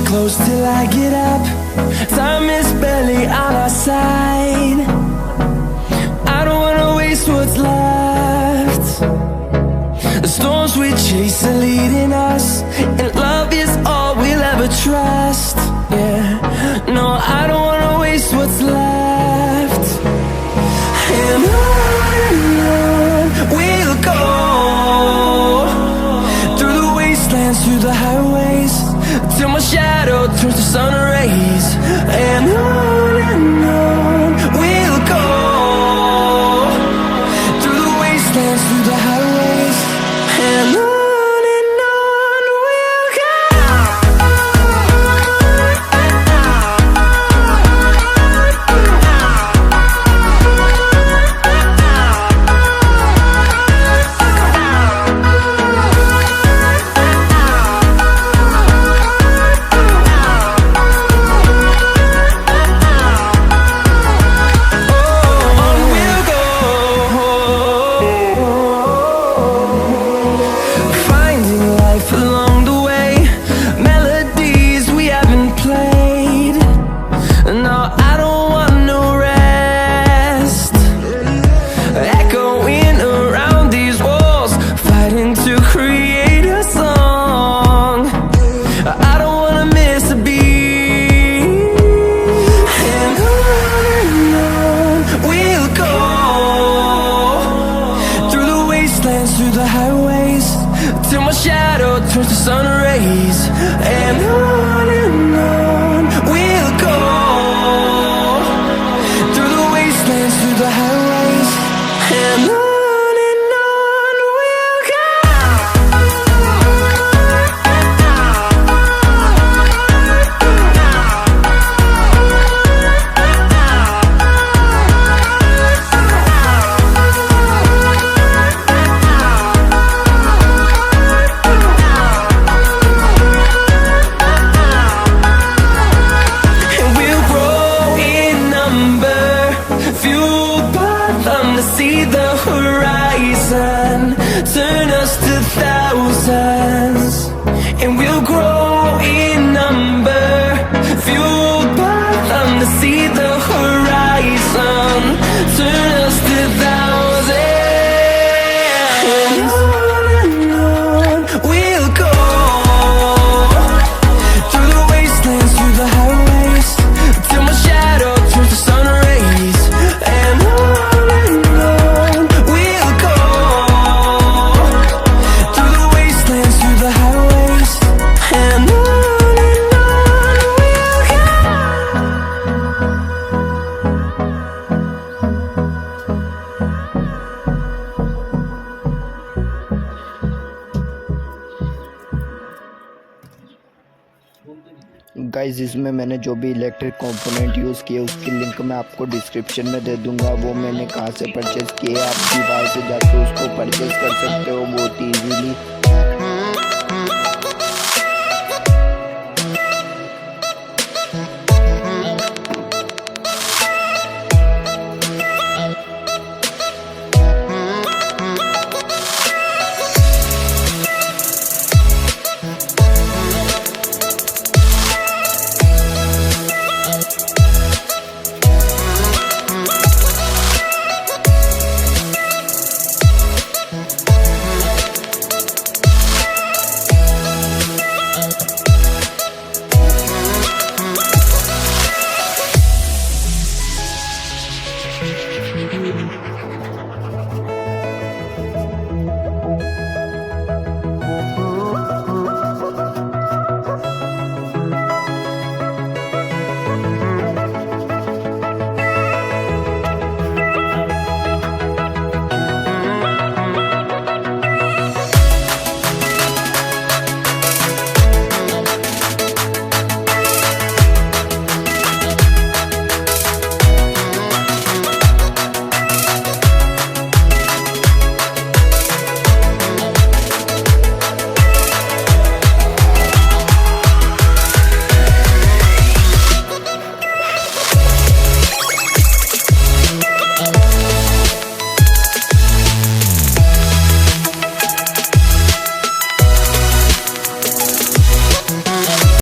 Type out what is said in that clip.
Close till I get up. Time is barely on our side. I don't wanna waste what's left. The storms we chase are leading us, and love is all we'll ever trust. Yeah, no, I don't wanna waste what's left. And on we'll go, through the wastelands, through the highways, till my shadow turns to sun rays. And on we'll go, through the wastelands, through the highways, and on we'll go. Through the highways, till my shadow turns to sun rays. And on we'll go, through the wastelands, through the highways, and on we'll go. See the horizon, turn us to thousands, and we'll grow in number, fueled by them. To see the horizon, turn us to thousands, and on we'll go, through the wastelands, through the highways, till my shadow turns to sun rays. And guys, इसमें मैंने जो भी electric component use किए उसकी link मैं आपको description में दे दूंगा। वो मैंने कहाँ से परचेज़ किए, आप भी वहाँ से जाकर उसको परचेज़ कर सकते हो बहुत ईजीली।